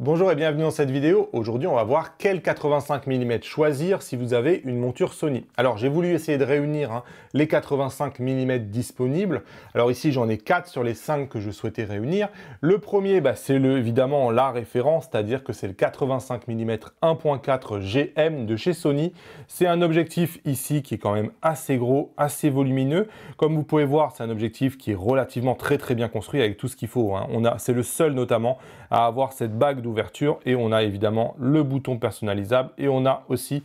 Bonjour et bienvenue dans cette vidéo. Aujourd'hui, on va voir quel 85 mm choisir si vous avez une monture Sony. Alors, j'ai voulu essayer de réunir les 85 mm disponibles. Alors ici, j'en ai 4 sur les 5 que je souhaitais réunir. Le premier, c'est évidemment la référence, c'est-à-dire que c'est le 85 mm 1.4 GM de chez Sony. C'est un objectif ici qui est quand même assez gros, assez volumineux. Comme vous pouvez voir, c'est un objectif qui est relativement très bien construit avec tout ce qu'il faut. C'est le seul notamment à avoir cette bague d'ouverture et on a évidemment le bouton personnalisable et on a aussi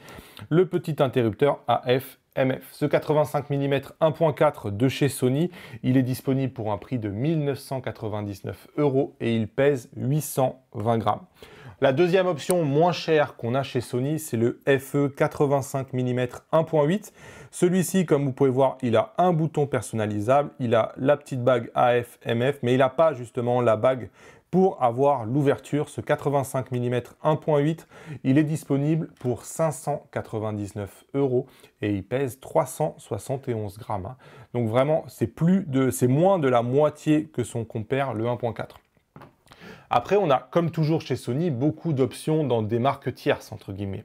le petit interrupteur AF/MF. Ce 85 mm 1.4 de chez Sony, il est disponible pour un prix de 1999 € et il pèse 820 grammes. La deuxième option moins chère qu'on a chez Sony, c'est le FE 85 mm 1.8. Celui-ci, comme vous pouvez voir, il a un bouton personnalisable, il a la petite bague AF/MF, mais il n'a pas justement la bague pour avoir l'ouverture. Ce 85 mm 1.8, il est disponible pour 599 € et il pèse 371 grammes. Donc vraiment, c'est moins de la moitié que son compère, le 1.4. Après, on a, comme toujours chez Sony, beaucoup d'options dans des marques tierces, entre guillemets.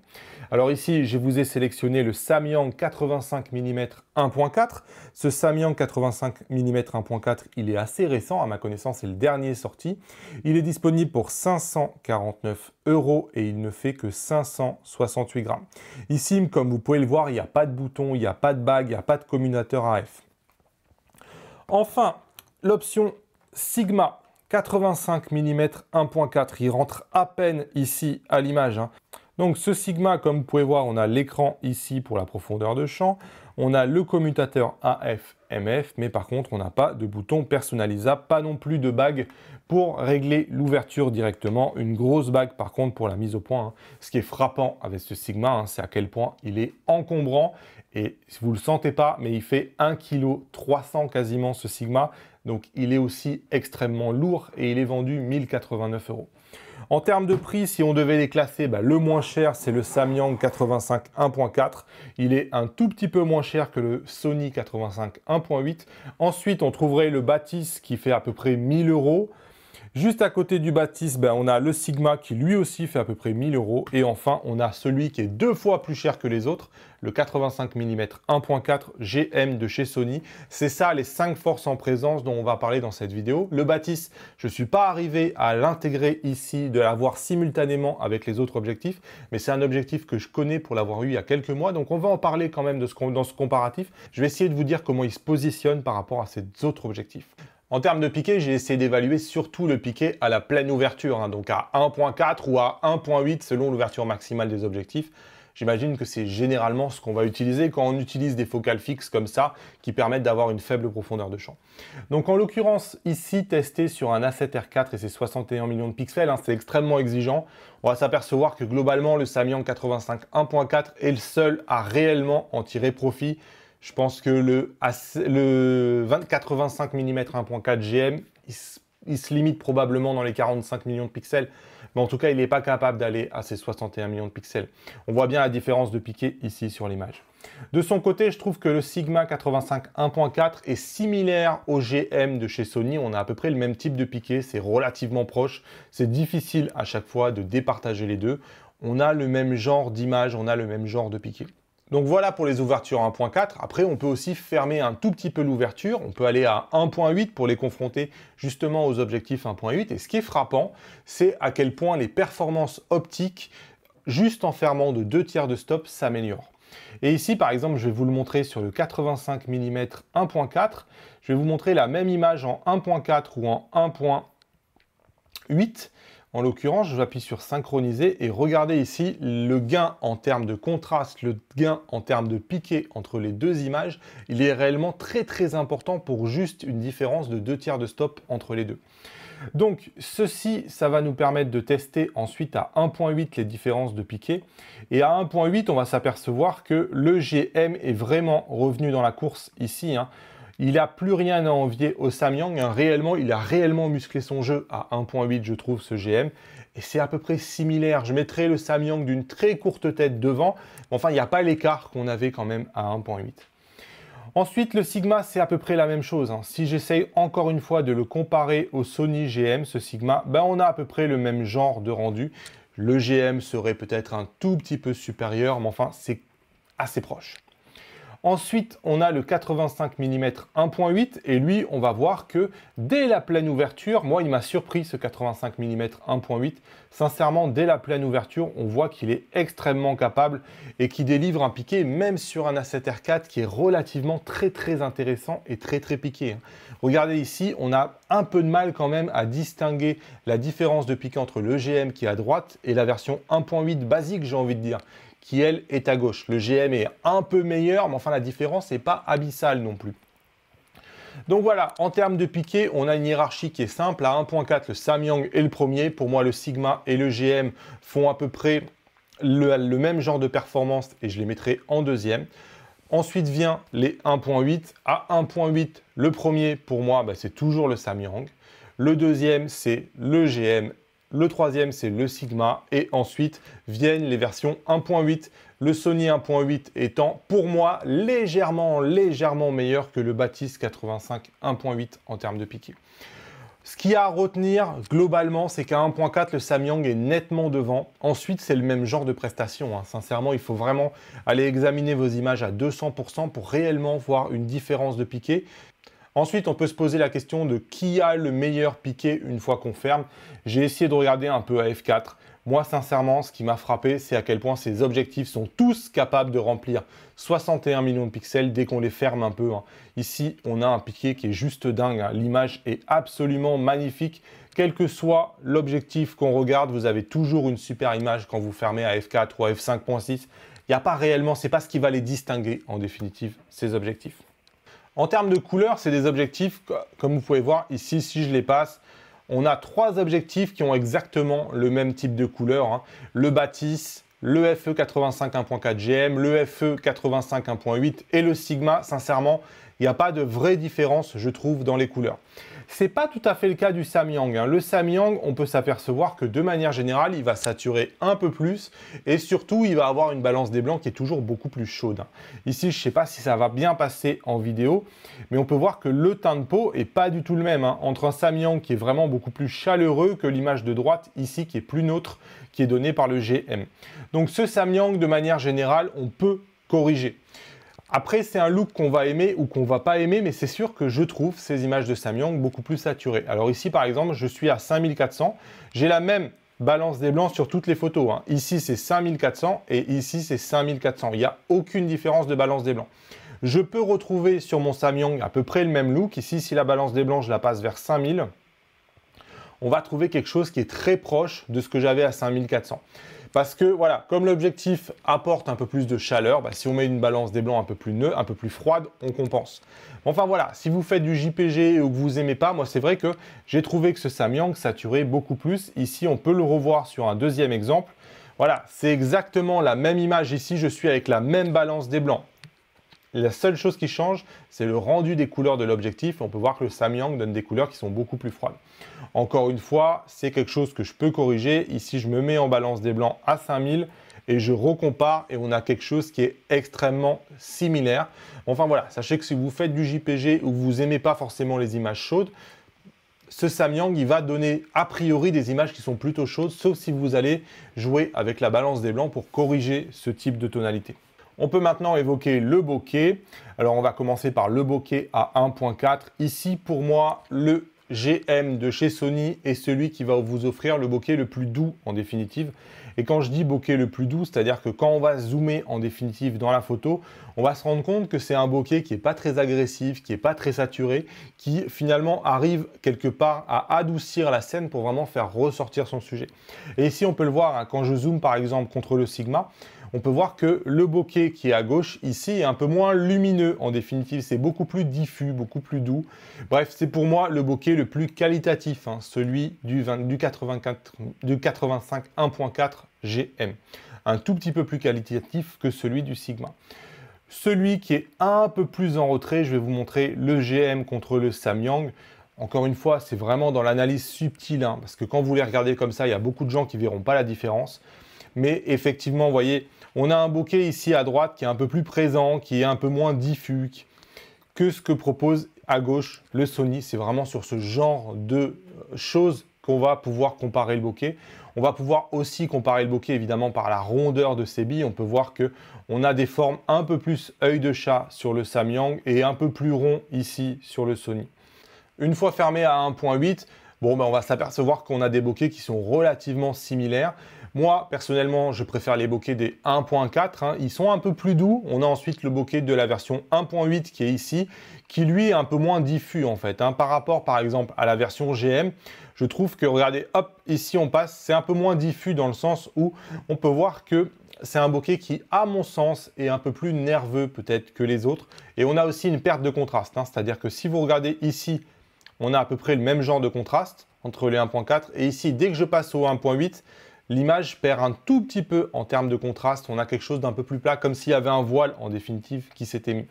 Alors ici, je vous ai sélectionné le Samyang 85 mm 1.4. Ce Samyang 85 mm 1.4, il est assez récent, à ma connaissance, c'est le dernier sorti. Il est disponible pour 549 € et il ne fait que 568 grammes. Ici, comme vous pouvez le voir, il n'y a pas de bouton, il n'y a pas de bague, il n'y a pas de commutateur AF. Enfin, l'option Sigma 85 mm 1.4, il rentre à peine ici à l'image. Donc ce Sigma, comme vous pouvez voir, on a l'écran ici pour la profondeur de champ, on a le commutateur AF/MF, mais par contre on n'a pas de bouton personnalisable, pas non plus de bague pour régler l'ouverture directement, une grosse bague par contre pour la mise au point. Ce qui est frappant avec ce Sigma, c'est à quel point il est encombrant et si vous ne le sentez pas, mais il fait 1,3 kg quasiment ce Sigma. Donc il est aussi extrêmement lourd et il est vendu 1089 €. En termes de prix, si on devait les classer, le moins cher, c'est le Samyang 85 1.4. Il est un tout petit peu moins cher que le Sony 85 1.8. Ensuite, on trouverait le Batis qui fait à peu près 1000 €. Juste à côté du Batis, on a le Sigma qui lui aussi fait à peu près 1000 €. Et enfin, on a celui qui est 2 fois plus cher que les autres, le 85 mm 1.4 GM de chez Sony. C'est ça les 5 forces en présence dont on va parler dans cette vidéo. Le Batis, je ne suis pas arrivé à l'intégrer ici, de l'avoir simultanément avec les autres objectifs, mais c'est un objectif que je connais pour l'avoir eu il y a quelques mois. Donc on va en parler quand même dans ce comparatif. Je vais essayer de vous dire comment il se positionne par rapport à ces autres objectifs. En termes de piqué, j'ai essayé d'évaluer surtout le piqué à la pleine ouverture, donc à 1.4 ou à 1.8 selon l'ouverture maximale des objectifs. J'imagine que c'est généralement ce qu'on va utiliser quand on utilise des focales fixes comme ça, qui permettent d'avoir une faible profondeur de champ. Donc en l'occurrence, ici, testé sur un A7R4 et ses 61 millions de pixels, c'est extrêmement exigeant. On va s'apercevoir que globalement, le Samyang 85 1.4 est le seul à réellement en tirer profit. Je pense que le 85 mm 1.4 GM, il se limite probablement dans les 45 millions de pixels. Mais en tout cas, il n'est pas capable d'aller à ces 61 millions de pixels. On voit bien la différence de piqué ici sur l'image. De son côté, je trouve que le Sigma 85 1.4 est similaire au GM de chez Sony. On a à peu près le même type de piqué, c'est relativement proche. C'est difficile à chaque fois de départager les deux. On a le même genre d'image, on a le même genre de piqué. Donc voilà pour les ouvertures 1.4. Après, on peut aussi fermer un tout petit peu l'ouverture. On peut aller à 1.8 pour les confronter justement aux objectifs 1.8. Et ce qui est frappant, c'est à quel point les performances optiques, juste en fermant de 2/3 de stop, s'améliorent. Et ici, par exemple, je vais vous le montrer sur le 85 mm 1.4. Je vais vous montrer la même image en 1.4 ou en 1.8. En l'occurrence, je appuie sur synchroniser et regardez ici le gain en termes de contraste, le gain en termes de piqué entre les deux images, il est réellement très important pour juste une différence de 2/3 de stop entre les deux. Donc ceci, ça va nous permettre de tester ensuite à 1.8 les différences de piqué. Et à 1.8, on va s'apercevoir que le GM est vraiment revenu dans la course ici. Il n'a plus rien à envier au Samyang. Il a réellement musclé son jeu à 1.8, je trouve, ce GM. Et c'est à peu près similaire. Je mettrai le Samyang d'une très courte tête devant. Mais enfin, il n'y a pas l'écart qu'on avait quand même à 1.8. Ensuite, le Sigma, c'est à peu près la même chose, hein. Si j'essaye encore une fois de le comparer au Sony GM, ce Sigma, ben on a à peu près le même genre de rendu. Le GM serait peut-être un tout petit peu supérieur, mais enfin, c'est assez proche. Ensuite, on a le 85 mm 1.8 et lui, on va voir que dès la pleine ouverture, moi, il m'a surpris ce 85 mm 1.8. Sincèrement, dès la pleine ouverture, on voit qu'il est extrêmement capable et qu'il délivre un piqué même sur un A7R4 qui est relativement très intéressant et très piqué. Regardez ici, on a un peu de mal quand même à distinguer la différence de piqué entre le GM qui est à droite et la version 1.8 basique, j'ai envie de dire, qui elle est à gauche. Le GM est un peu meilleur, mais enfin la différence n'est pas abyssale non plus. Donc voilà, en termes de piqué, on a une hiérarchie qui est simple. À 1.4, le Samyang est le premier. Pour moi, le Sigma et le GM font à peu près le même genre de performance et je les mettrai en deuxième. Ensuite vient les 1.8. À 1.8, le premier, pour moi, c'est toujours le Samyang. Le deuxième, c'est le GM. Le troisième, c'est le Sigma. Et ensuite viennent les versions 1.8. Le Sony 1.8 étant, pour moi, légèrement meilleur que le Batis 85 1.8 en termes de piqué. Ce qu'il y a à retenir, globalement, c'est qu'à 1.4, le Samyang est nettement devant. Ensuite, c'est le même genre de prestation, hein. Sincèrement, il faut vraiment aller examiner vos images à 200% pour réellement voir une différence de piqué. Ensuite, on peut se poser la question de qui a le meilleur piqué une fois qu'on ferme. J'ai essayé de regarder un peu à f4. Moi, sincèrement, ce qui m'a frappé, c'est à quel point ces objectifs sont tous capables de remplir 61 millions de pixels dès qu'on les ferme un peu, hein. Ici, on a un piqué qui est juste dingue, hein. L'image est absolument magnifique. Quel que soit l'objectif qu'on regarde, vous avez toujours une super image quand vous fermez à f4 ou à f5.6. Il n'y a pas réellement, c'est pas ce qui va les distinguer en définitive, ces objectifs. En termes de couleurs, c'est des objectifs, comme vous pouvez voir ici, si je les passe, on a trois objectifs qui ont exactement le même type de couleur, hein. Le Batis, le FE 85 1.4 GM, le FE 85 1.8 et le Sigma. Sincèrement, il n'y a pas de vraie différence, je trouve, dans les couleurs. Ce n'est pas tout à fait le cas du Samyang, hein. Le Samyang, on peut s'apercevoir que de manière générale, il va saturer un peu plus et surtout, il va avoir une balance des blancs qui est toujours beaucoup plus chaude, hein. Ici, je ne sais pas si ça va bien passer en vidéo, mais on peut voir que le teint de peau n'est pas du tout le même, hein. Entre un Samyang qui est vraiment beaucoup plus chaleureux que l'image de droite ici qui est plus neutre, qui est donnée par le GM. Donc ce Samyang, de manière générale, on peut corriger. Après, c'est un look qu'on va aimer ou qu'on va pas aimer, mais c'est sûr que je trouve ces images de Samyang beaucoup plus saturées. Alors ici, par exemple, je suis à 5400. J'ai la même balance des blancs sur toutes les photos, hein. Ici, c'est 5400 et ici, c'est 5400. Il n'y a aucune différence de balance des blancs. Je peux retrouver sur mon Samyang à peu près le même look. Ici, si la balance des blancs, je la passe vers 5000, on va trouver quelque chose qui est très proche de ce que j'avais à 5400. Parce que voilà, comme l'objectif apporte un peu plus de chaleur, si on met une balance des blancs un peu plus neutre, un peu plus froide, on compense. Enfin voilà, si vous faites du JPG ou que vous n'aimez pas, moi c'est vrai que j'ai trouvé que ce Samyang saturait beaucoup plus. Ici, on peut le revoir sur un deuxième exemple. Voilà, c'est exactement la même image ici, je suis avec la même balance des blancs. La seule chose qui change, c'est le rendu des couleurs de l'objectif. On peut voir que le Samyang donne des couleurs qui sont beaucoup plus froides. Encore une fois, c'est quelque chose que je peux corriger. Ici, je me mets en balance des blancs à 5000 et je recompare et on a quelque chose qui est extrêmement similaire. Enfin voilà, sachez que si vous faites du JPG ou que vous n'aimez pas forcément les images chaudes, ce Samyang, il va donner a priori des images qui sont plutôt chaudes, sauf si vous allez jouer avec la balance des blancs pour corriger ce type de tonalité. On peut maintenant évoquer le bokeh. Alors, on va commencer par le bokeh à 1.4. Ici, pour moi, le GM de chez Sony est celui qui va vous offrir le bokeh le plus doux en définitive. Et quand je dis bokeh le plus doux, c'est-à-dire que quand on va zoomer en définitive dans la photo, on va se rendre compte que c'est un bokeh qui n'est pas très agressif, qui n'est pas très saturé, qui finalement arrive quelque part à adoucir la scène pour vraiment faire ressortir son sujet. Et ici, on peut le voir, hein, quand je zoome par exemple contre le Sigma, on peut voir que le bokeh qui est à gauche ici est un peu moins lumineux. En définitive, c'est beaucoup plus diffus, beaucoup plus doux. Bref, c'est pour moi le bokeh le plus qualitatif, hein, celui du 85 1.4 GM. Un tout petit peu plus qualitatif que celui du Sigma. Celui qui est un peu plus en retrait, je vais vous montrer le GM contre le Samyang. Encore une fois, c'est vraiment dans l'analyse subtile, hein, parce que quand vous les regardez comme ça, il y a beaucoup de gens qui ne verront pas la différence. Mais effectivement, vous voyez, on a un bokeh ici à droite qui est un peu plus présent, qui est un peu moins diffus, que ce que propose à gauche le Sony. C'est vraiment sur ce genre de choses qu'on va pouvoir comparer le bokeh. On va pouvoir aussi comparer le bokeh évidemment par la rondeur de ses billes. On peut voir qu'on a des formes un peu plus œil de chat sur le Samyang et un peu plus rond ici sur le Sony. Une fois fermé à 1.8, bon, on va s'apercevoir qu'on a des bokehs qui sont relativement similaires. Moi, personnellement, je préfère les bokehs des 1.4. Hein. Ils sont un peu plus doux. On a ensuite le bokeh de la version 1.8 qui est ici, qui lui est un peu moins diffus en fait. Hein. Par rapport, par exemple, à la version GM, je trouve que, regardez, hop, ici on passe, c'est un peu moins diffus dans le sens où on peut voir que c'est un bokeh qui, à mon sens, est un peu plus nerveux peut-être que les autres. Et on a aussi une perte de contraste. Hein. C'est-à-dire que si vous regardez ici, on a à peu près le même genre de contraste entre les 1.4. Et ici, dès que je passe au 1.8, l'image perd un tout petit peu en termes de contraste. On a quelque chose d'un peu plus plat, comme s'il y avait un voile en définitive qui s'était mis.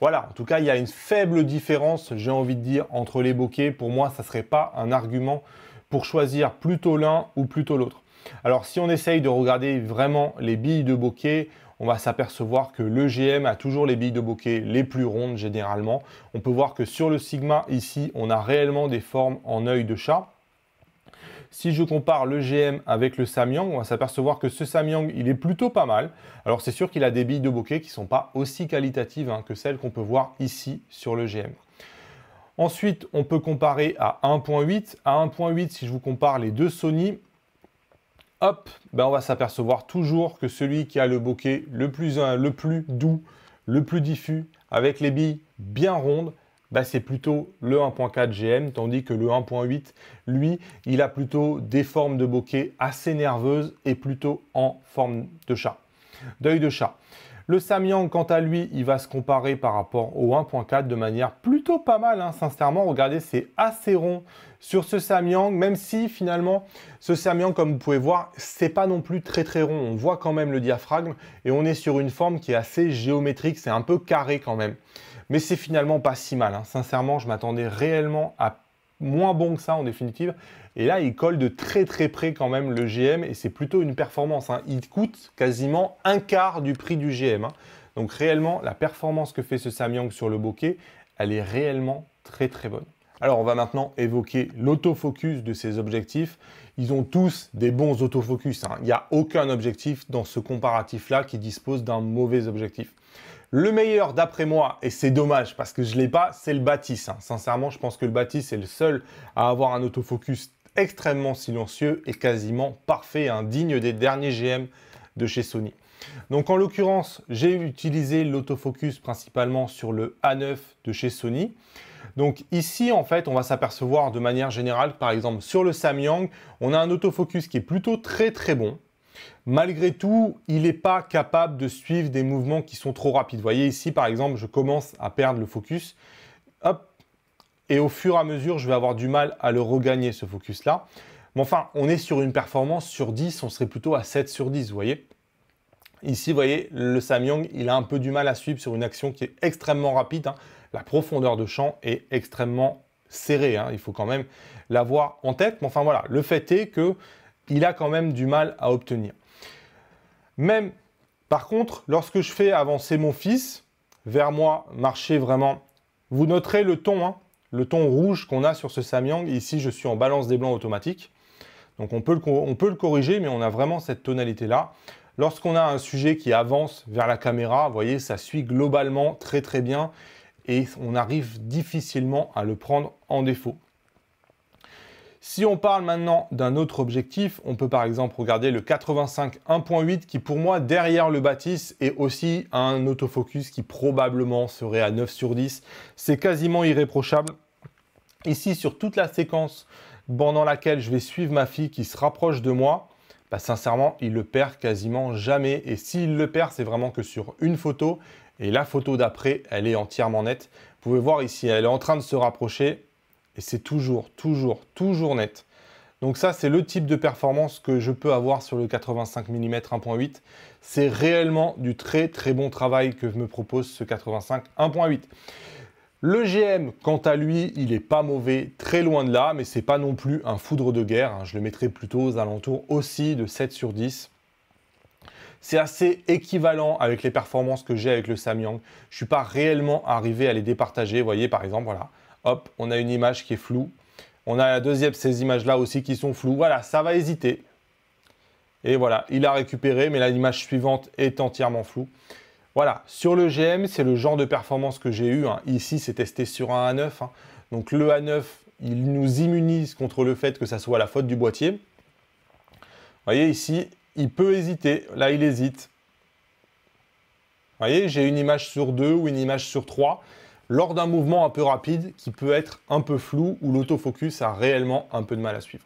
Voilà, en tout cas, il y a une faible différence, j'ai envie de dire, entre les bokehs. Pour moi, ça ne serait pas un argument pour choisir plutôt l'un ou plutôt l'autre. Alors, si on essaye de regarder vraiment les billes de bokeh, on va s'apercevoir que le GM a toujours les billes de bokeh les plus rondes généralement. On peut voir que sur le Sigma, ici, on a réellement des formes en œil de chat. Si je compare le GM avec le Samyang, on va s'apercevoir que ce Samyang, il est plutôt pas mal. Alors c'est sûr qu'il a des billes de bokeh qui ne sont pas aussi qualitatives que celles qu'on peut voir ici sur le GM. Ensuite, on peut comparer à 1.8. À 1.8, si je vous compare les deux Sony, hop, on va s'apercevoir toujours que celui qui a le bokeh le plus doux, le plus diffus, avec les billes bien rondes, c'est plutôt le 1.4 GM, tandis que le 1.8, lui, il a plutôt des formes de bokeh assez nerveuses et plutôt en forme de chat, d'œil de chat. Le Samyang, quant à lui, il va se comparer par rapport au 1.4 de manière plutôt pas mal, hein, sincèrement. Regardez, c'est assez rond sur ce Samyang, même si finalement, ce Samyang, comme vous pouvez voir, c'est pas non plus très très rond. On voit quand même le diaphragme et on est sur une forme qui est assez géométrique, c'est un peu carré quand même. Mais c'est finalement pas si mal. Hein. Sincèrement, je m'attendais réellement à moins bon que ça en définitive. Et là, il colle de très très près quand même le GM et c'est plutôt une performance. Hein. Il coûte quasiment un quart du prix du GM. Hein. Donc réellement, la performance que fait ce Samyang sur le bokeh, elle est réellement très très bonne. Alors on va maintenant évoquer l'autofocus de ces objectifs. Ils ont tous des bons autofocus. Hein. Il n'y a aucun objectif dans ce comparatif-là qui dispose d'un mauvais objectif. Le meilleur d'après moi, et c'est dommage parce que je ne l'ai pas, c'est le Batis. Hein. Sincèrement, je pense que le Batis est le seul à avoir un autofocus extrêmement silencieux et quasiment parfait, hein, digne des derniers GM de chez Sony. Donc en l'occurrence, j'ai utilisé l'autofocus principalement sur le A9 de chez Sony. Donc ici, en fait, on va s'apercevoir de manière générale, par exemple sur le Samyang, on a un autofocus qui est plutôt très très bon. Malgré tout, il n'est pas capable de suivre des mouvements qui sont trop rapides. Vous voyez ici, par exemple, je commence à perdre le focus. Hop, et au fur et à mesure, je vais avoir du mal à le regagner, ce focus-là. Mais enfin, on est sur une performance sur 10, on serait plutôt à 7 sur 10, vous voyez. Ici, vous voyez, le Samyang, il a un peu du mal à suivre sur une action qui est extrêmement rapide. Hein. La profondeur de champ est extrêmement serrée. Hein. Il faut quand même l'avoir en tête. Mais enfin, voilà, le fait est qu'il a quand même du mal à obtenir. Même, par contre, lorsque je fais avancer mon fils vers moi, marcher vraiment, vous noterez le ton, hein, le ton rouge qu'on a sur ce Samyang. Ici, je suis en balance des blancs automatique. Donc, on peut le corriger, mais on a vraiment cette tonalité-là. Lorsqu'on a un sujet qui avance vers la caméra, vous voyez, ça suit globalement très très bien et on arrive difficilement à le prendre en défaut. Si on parle maintenant d'un autre objectif, on peut par exemple regarder le 85 1.8 qui pour moi, derrière le Batis, est aussi un autofocus qui probablement serait à 9 sur 10. C'est quasiment irréprochable. Ici, sur toute la séquence pendant laquelle je vais suivre ma fille qui se rapproche de moi, sincèrement, il le perd quasiment jamais. Et s'il le perd, c'est vraiment que sur une photo. Et la photo d'après, elle est entièrement nette. Vous pouvez voir ici, elle est en train de se rapprocher. Et c'est toujours net. Donc ça, c'est le type de performance que je peux avoir sur le 85 mm 1.8. C'est réellement du très très bon travail que me propose ce 85 1.8. Le GM, quant à lui, il n'est pas mauvais, très loin de là, mais ce n'est pas non plus un foudre de guerre. Hein. Je le mettrai plutôt aux alentours aussi de 7 sur 10. c'est assez équivalent avec les performances que j'ai avec le Samyang. Je ne suis pas réellement arrivé à les départager. Vous voyez, par exemple, voilà, hop, on a une image qui est floue. On a la deuxième, ces images-là aussi qui sont floues. Voilà, ça va hésiter. Et voilà, il a récupéré, mais l'image suivante est entièrement floue. Voilà, sur le GM, c'est le genre de performance que j'ai eu. Hein. Ici, c'est testé sur un A9. Hein. Donc le A9, il nous immunise contre le fait que ça soit la faute du boîtier. Vous voyez ici, il peut hésiter. Là, il hésite. Vous voyez, j'ai une image sur 2 ou une image sur 3 lors d'un mouvement un peu rapide qui peut être un peu flou ou l'autofocus a réellement un peu de mal à suivre.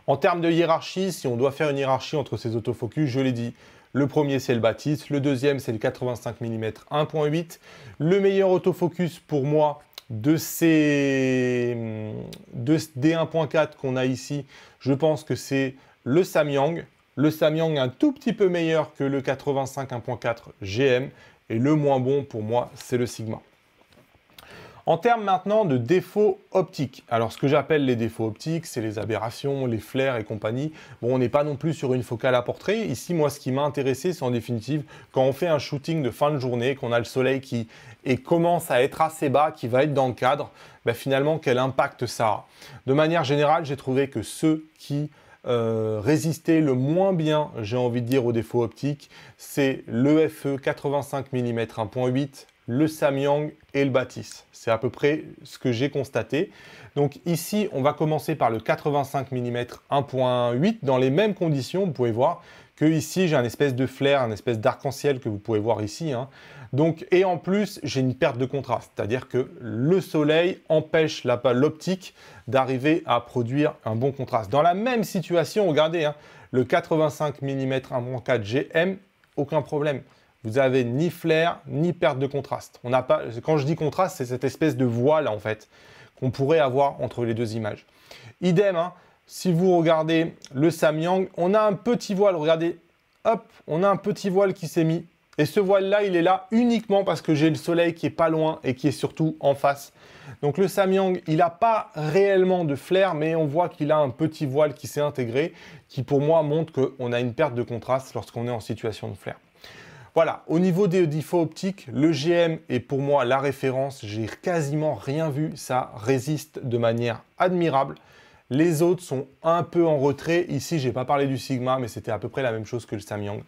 En termes de hiérarchie, si on doit faire une hiérarchie entre ces autofocus, je l'ai dit, le premier, c'est le Batis. Le deuxième, c'est le 85 mm 1.8. Le meilleur autofocus pour moi de D1.4 qu'on a ici, je pense que c'est le Samyang. Le Samyang est un tout petit peu meilleur que le 85 1.4 GM. Et le moins bon pour moi, c'est le Sigma. En termes maintenant de défauts optiques, alors ce que j'appelle les défauts optiques, c'est les aberrations, les flares et compagnie. Bon, on n'est pas non plus sur une focale à portrait. Ici, moi, ce qui m'a intéressé, c'est en définitive, quand on fait un shooting de fin de journée, qu'on a le soleil qui commence à être assez bas, qui va être dans le cadre, ben finalement, quel impact ça a. De manière générale, j'ai trouvé que ceux qui résistaient le moins bien, j'ai envie de dire, aux défauts optiques, c'est le FE 85 mm 1.8, le Samyang et le Batis. C'est à peu près ce que j'ai constaté. Donc ici, on va commencer par le 85 mm 1.8 dans les mêmes conditions. Vous pouvez voir que ici, j'ai un espèce de flair, un espèce d'arc-en-ciel que vous pouvez voir ici. Hein. Donc, et en plus, j'ai une perte de contraste. C'est-à-dire que le soleil empêche l'optique d'arriver à produire un bon contraste. Dans la même situation, regardez, hein, le 85 mm 1.4 GM, aucun problème. Vous avez ni flair, ni perte de contraste. On n'a pas, quand je dis contraste, c'est cette espèce de voile, en fait, qu'on pourrait avoir entre les deux images. Idem, hein, si vous regardez le Samyang, on a un petit voile, regardez, hop, on a un petit voile qui s'est mis. Et ce voile-là, il est là uniquement parce que j'ai le soleil qui est pas loin et qui est surtout en face. Donc le Samyang, il n'a pas réellement de flair, mais on voit qu'il a un petit voile qui s'est intégré, qui pour moi montre qu'on a une perte de contraste lorsqu'on est en situation de flair. Voilà, au niveau des défauts optiques, le GM est pour moi la référence. J'ai quasiment rien vu, ça résiste de manière admirable. Les autres sont un peu en retrait. Ici, je n'ai pas parlé du Sigma, mais c'était à peu près la même chose que le Samyang.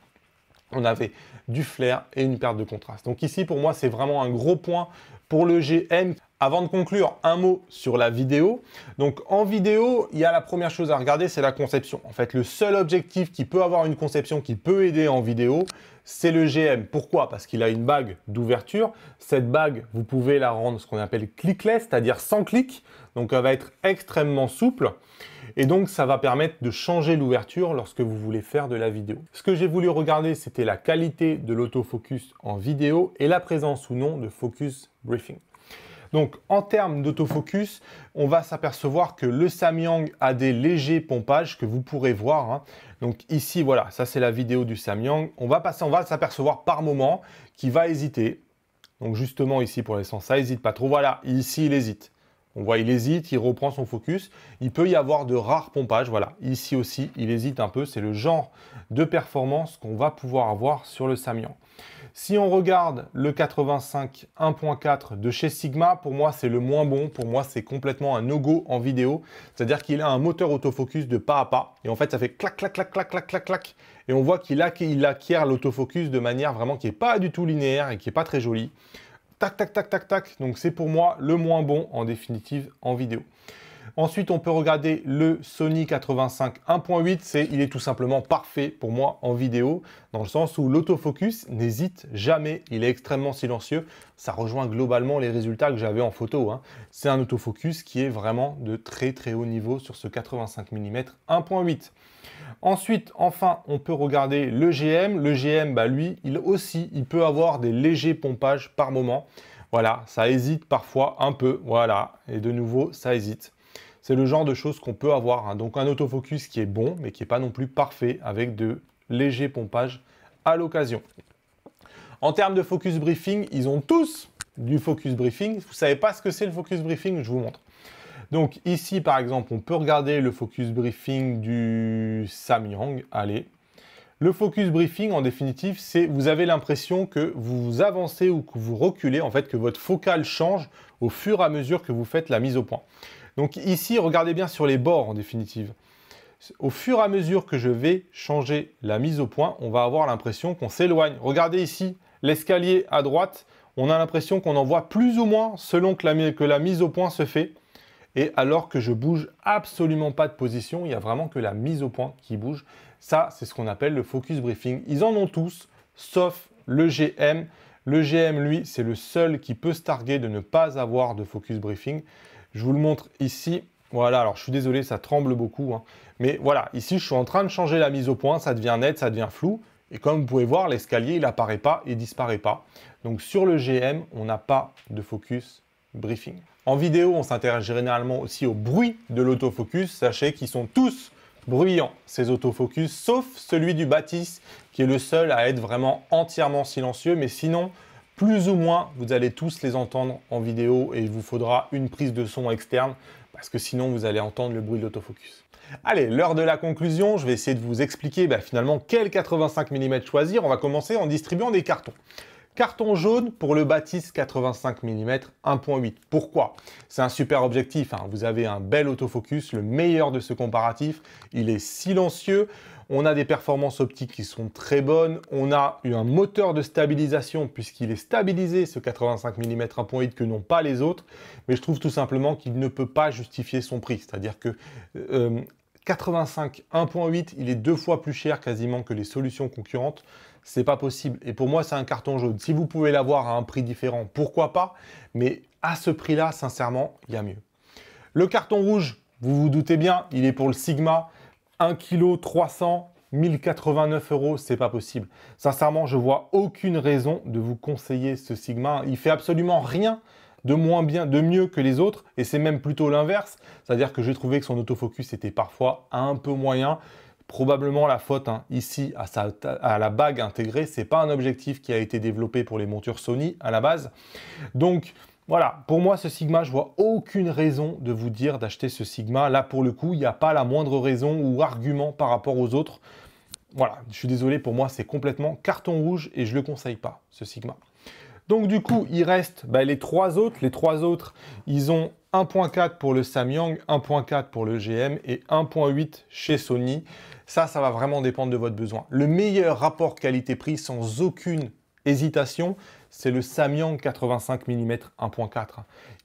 On avait du flair et une perte de contraste. Donc ici, pour moi, c'est vraiment un gros point pour le GM. Avant de conclure, un mot sur la vidéo. Donc en vidéo, il y a la première chose à regarder, c'est la conception. En fait, le seul objectif qui peut avoir une conception qui peut aider en vidéo, c'est le GM. Pourquoi? Parce qu'il a une bague d'ouverture. Cette bague, vous pouvez la rendre ce qu'on appelle clickless, c'est-à-dire sans clic. Donc elle va être extrêmement souple. Et donc, ça va permettre de changer l'ouverture lorsque vous voulez faire de la vidéo. Ce que j'ai voulu regarder, c'était la qualité de l'autofocus en vidéo et la présence ou non de focus briefing. Donc, en termes d'autofocus, on va s'apercevoir que le Samyang a des légers pompages que vous pourrez voir. Hein. Donc ici, voilà, ça c'est la vidéo du Samyang. On va s'apercevoir par moment qu'il va hésiter. Donc justement ici, pour l'instant, ça n'hésite pas trop. Voilà, ici, il hésite. On voit, il hésite, il reprend son focus. Il peut y avoir de rares pompages. Voilà, ici aussi, il hésite un peu. C'est le genre de performance qu'on va pouvoir avoir sur le Samyang. Si on regarde le 85 1.4 de chez Sigma, pour moi, c'est le moins bon. Pour moi, c'est complètement un no-go en vidéo. C'est-à-dire qu'il a un moteur autofocus de pas à pas. Et en fait, ça fait clac, clac, clac, clac, clac, clac, clac. Et on voit qu'il acquiert l'autofocus de manière vraiment qui n'est pas du tout linéaire et qui n'est pas très jolie. Tac, tac, tac, tac, tac. Donc, c'est pour moi le moins bon en définitive en vidéo. Ensuite, on peut regarder le Sony 85 1.8. Il est tout simplement parfait pour moi en vidéo, dans le sens où l'autofocus n'hésite jamais. Il est extrêmement silencieux. Ça rejoint globalement les résultats que j'avais en photo. Hein. C'est un autofocus qui est vraiment de très très haut niveau sur ce 85 mm 1.8. Ensuite, enfin, on peut regarder le GM. Le GM, bah, lui, il peut avoir des légers pompages par moment. Voilà, ça hésite parfois un peu. Voilà, et de nouveau, ça hésite. C'est le genre de choses qu'on peut avoir. Hein. Donc un autofocus qui est bon, mais qui n'est pas non plus parfait, avec de légers pompages à l'occasion. En termes de focus briefing, ils ont tous du focus briefing. Vous ne savez pas ce que c'est le focus briefing? Je vous montre. Donc ici, par exemple, on peut regarder le focus briefing du Samyang. Allez, Le focus briefing, en définitive, c'est vous avez l'impression que vous avancez ou que vous reculez, en fait, que votre focale change au fur et à mesure que vous faites la mise au point. Donc ici, regardez bien sur les bords, en définitive. Au fur et à mesure que je vais changer la mise au point, on va avoir l'impression qu'on s'éloigne. Regardez ici, l'escalier à droite, on a l'impression qu'on en voit plus ou moins selon que la mise au point se fait. Et alors que je bouge absolument pas de position, il n'y a vraiment que la mise au point qui bouge. Ça, c'est ce qu'on appelle le focus briefing. Ils en ont tous, sauf le GM. Le GM, lui, c'est le seul qui peut se targuer de ne pas avoir de focus briefing. Je vous le montre ici. Voilà, alors je suis désolé, ça tremble beaucoup, hein. Mais voilà, ici, je suis en train de changer la mise au point. Ça devient net, ça devient flou. Et comme vous pouvez voir, l'escalier, il n'apparaît pas et disparaît pas. Donc sur le GM, on n'a pas de focus briefing. En vidéo, on s'intéresse généralement aussi au bruit de l'autofocus. Sachez qu'ils sont tous bruyants, ces autofocus, sauf celui du Batis, qui est le seul à être vraiment entièrement silencieux. Mais sinon, plus ou moins, vous allez tous les entendre en vidéo et il vous faudra une prise de son externe parce que sinon, vous allez entendre le bruit de l'autofocus. Allez, l'heure de la conclusion, je vais essayer de vous expliquer finalement quel 85 mm choisir. On va commencer en distribuant des cartons. Carton jaune pour le Batis 85 mm 1.8. Pourquoi? C'est un super objectif, hein. Vous avez un bel autofocus, le meilleur de ce comparatif. Il est silencieux. On a des performances optiques qui sont très bonnes. On a eu un moteur de stabilisation puisqu'il est stabilisé, ce 85 mm 1.8, que n'ont pas les autres. Mais je trouve tout simplement qu'il ne peut pas justifier son prix. C'est-à-dire que 85 1.8, il est 2 fois plus cher quasiment que les solutions concurrentes. C'est pas possible. Et pour moi, c'est un carton jaune. Si vous pouvez l'avoir à un prix différent, pourquoi pas? Mais à ce prix-là, sincèrement, il y a mieux. Le carton rouge, vous vous doutez bien, il est pour le Sigma. 1 kg 300, 1089 €, c'est pas possible. Sincèrement, je vois aucune raison de vous conseiller ce Sigma. Il fait absolument rien de moins bien, de mieux que les autres, et c'est même plutôt l'inverse. C'est-à-dire que j'ai trouvé que son autofocus était parfois un peu moyen. Probablement la faute ici à la bague intégrée. C'est pas un objectif qui a été développé pour les montures Sony à la base. Donc voilà, pour moi ce Sigma, je vois aucune raison de vous dire d'acheter ce Sigma. Là pour le coup, il n'y a pas la moindre raison ou argument par rapport aux autres. Voilà, je suis désolé, pour moi c'est complètement carton rouge et je ne le conseille pas, ce Sigma. Donc du coup, il reste les trois autres. Les trois autres, ils ont 1.4 pour le Samyang, 1.4 pour le GM et 1.8 chez Sony. Ça va vraiment dépendre de votre besoin. Le meilleur rapport qualité-prix, sans aucune hésitation, c'est le Samyang 85 mm 1.4.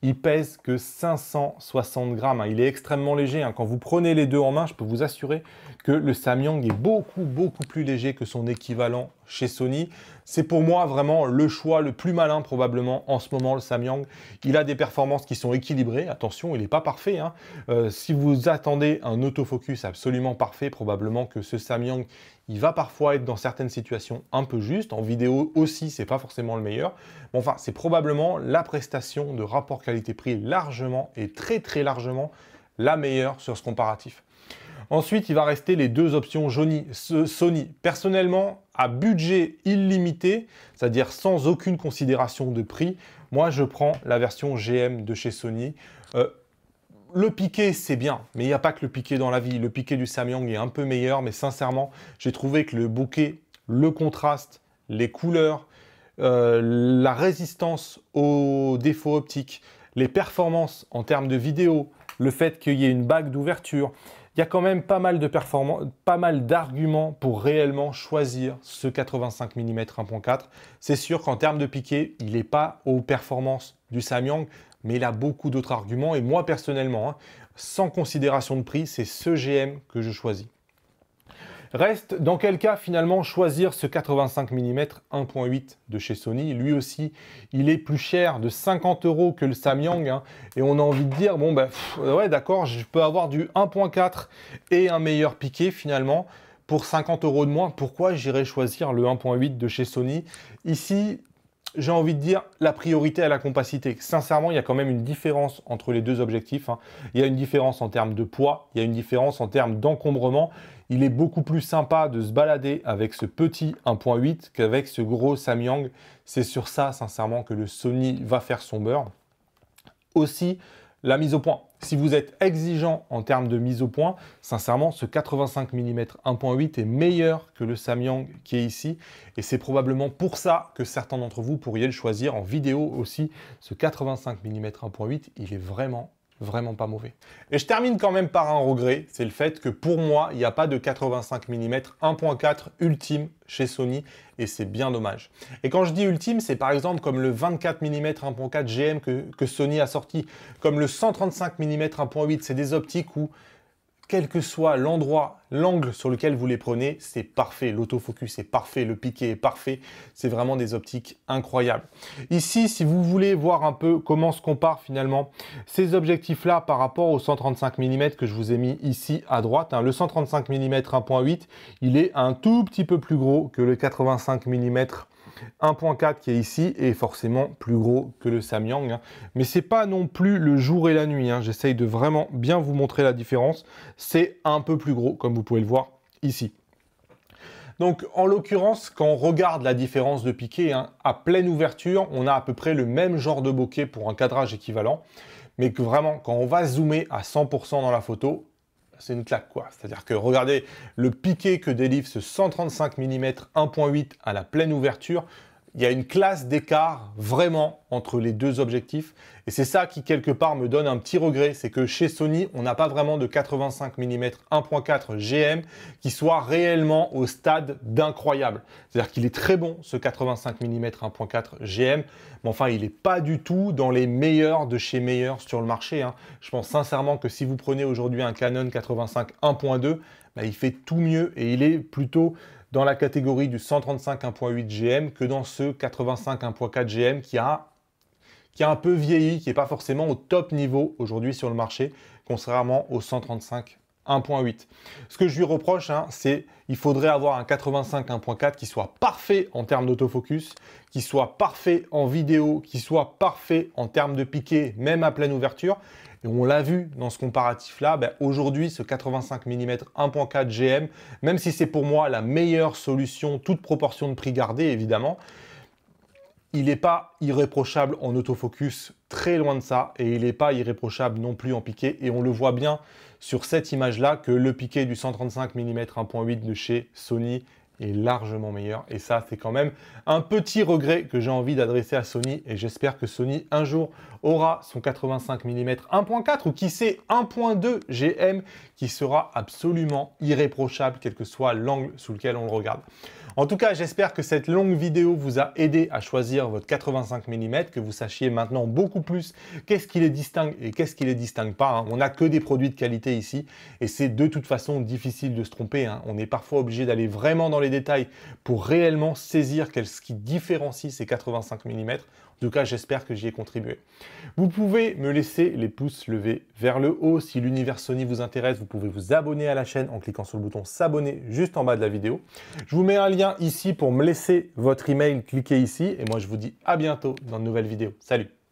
Il pèse que 560 grammes. Il est extrêmement léger. Quand vous prenez les deux en main, je peux vous assurer que le Samyang est beaucoup plus léger que son équivalent chez Sony. C'est pour moi vraiment le choix le plus malin probablement en ce moment, le Samyang. Il a des performances qui sont équilibrées. Attention, il n'est pas parfait. Si vous attendez un autofocus absolument parfait, probablement que ce Samyang, il va parfois être dans certaines situations un peu juste. En vidéo aussi, c'est pas forcément le meilleur. Bon, enfin, c'est probablement la prestation de rapport qualité-prix largement et très largement la meilleure sur ce comparatif. Ensuite, il va rester les deux options Sony. Personnellement, à budget illimité, c'est-à-dire sans aucune considération de prix, moi je prends la version GM de chez Sony. Le piqué, c'est bien, mais il n'y a pas que le piqué dans la vie. Le piqué du Samyang est un peu meilleur, mais sincèrement, j'ai trouvé que le bokeh, le contraste, les couleurs, la résistance aux défauts optiques, les performances en termes de vidéo, le fait qu'il y ait une bague d'ouverture, il y a quand même pas mal de performances, pas mal d'arguments pour réellement choisir ce 85 mm 1.4. C'est sûr qu'en termes de piqué, il n'est pas aux performances du Samyang, mais il a beaucoup d'autres arguments. Et moi, personnellement, sans considération de prix, c'est ce GM que je choisis. Reste, dans quel cas, finalement, choisir ce 85 mm 1.8 de chez Sony. Lui aussi, il est plus cher de 50 € que le Samyang. Et on a envie de dire, bon, ouais, d'accord, je peux avoir du 1.4 et un meilleur piqué, finalement, pour 50 € de moins. Pourquoi j'irais choisir le 1.8 de chez Sony? Ici, j'ai envie de dire la priorité à la compacité. Sincèrement, il y a quand même une différence entre les deux objectifs. Il y a une différence en termes de poids, il y a une différence en termes d'encombrement. Il est beaucoup plus sympa de se balader avec ce petit 1.8 qu'avec ce gros Samyang. C'est sur ça, sincèrement, que le Sony va faire son beurre. Aussi, La mise au point. Si vous êtes exigeant en termes de mise au point, sincèrement, ce 85 mm 1.8 est meilleur que le Samyang qui est ici. Et c'est probablement pour ça que certains d'entre vous pourriez le choisir en vidéo aussi. Ce 85 mm 1.8, il est vraiment pas mauvais. Et je termine quand même par un regret, c'est le fait que pour moi, il n'y a pas de 85 mm 1.4 ultime chez Sony et c'est bien dommage. Et quand je dis ultime, c'est par exemple comme le 24 mm 1.4 GM que Sony a sorti, comme le 135 mm 1.8, c'est des optiques où quel que soit l'endroit, l'angle sur lequel vous les prenez, c'est parfait. L'autofocus est parfait, le piqué est parfait. C'est vraiment des optiques incroyables. Ici, si vous voulez voir un peu comment se comparent finalement ces objectifs-là par rapport au 135 mm que je vous ai mis ici à droite, le 135 mm 1.8, il est un tout petit peu plus gros que le 85 mm 1.4 qui est ici est forcément plus gros que le Samyang. Mais c'est pas non plus le jour et la nuit. J'essaye de vraiment bien vous montrer la différence. C'est un peu plus gros, comme vous pouvez le voir ici. Donc, en l'occurrence, quand on regarde la différence de piqué, à pleine ouverture, on a à peu près le même genre de bokeh pour un cadrage équivalent. Mais que vraiment, quand on va zoomer à 100% dans la photo, c'est une claque quoi. C'est-à-dire que regardez le piqué que délivre ce 135 mm 1.8 à la pleine ouverture. Il y a une classe d'écart vraiment entre les deux objectifs. Et c'est ça qui quelque part me donne un petit regret. C'est que chez Sony, on n'a pas vraiment de 85 mm 1.4 GM qui soit réellement au stade d'incroyable. C'est-à-dire qu'il est très bon ce 85 mm 1.4 GM. Mais enfin, il n'est pas du tout dans les meilleurs de chez meilleurs sur le marché. Je pense sincèrement que si vous prenez aujourd'hui un Canon 85 1.2, il fait tout mieux et il est plutôt dans la catégorie du 135 1.8 GM que dans ce 85 1.4 GM qui a un peu vieilli, qui n'est pas forcément au top niveau aujourd'hui sur le marché, contrairement au 135 1.8. Ce que je lui reproche, c'est qu'il faudrait avoir un 85 1.4 qui soit parfait en termes d'autofocus, qui soit parfait en vidéo, qui soit parfait en termes de piqué, même à pleine ouverture. Et on l'a vu dans ce comparatif-là, aujourd'hui, ce 85 mm 1.4 GM, même si c'est pour moi la meilleure solution, toute proportion de prix gardée, évidemment, il n'est pas irréprochable en autofocus, très loin de ça, et il n'est pas irréprochable non plus en piqué. Et on le voit bien sur cette image-là que le piqué du 135 mm 1.8 de chez Sony est largement meilleur. Et ça, c'est quand même un petit regret que j'ai envie d'adresser à Sony. Et j'espère que Sony, un jour, aura son 85 mm 1.4 ou qui sait 1.2 GM qui sera absolument irréprochable, quel que soit l'angle sous lequel on le regarde. En tout cas, j'espère que cette longue vidéo vous a aidé à choisir votre 85 mm, que vous sachiez maintenant beaucoup plus qu'est-ce qui les distingue et qu'est-ce qui les distingue pas. On n'a que des produits de qualité ici et c'est de toute façon difficile de se tromper. On est parfois obligé d'aller vraiment dans les détails pour réellement saisir ce qui différencie ces 85 mm. En tout cas, j'espère que j'y ai contribué. Vous pouvez me laisser les pouces levés vers le haut. Si l'univers Sony vous intéresse, vous pouvez vous abonner à la chaîne en cliquant sur le bouton s'abonner juste en bas de la vidéo. Je vous mets un lien ici pour me laisser votre email. Cliquez ici et moi je vous dis à bientôt dans de nouvelles vidéos. Salut!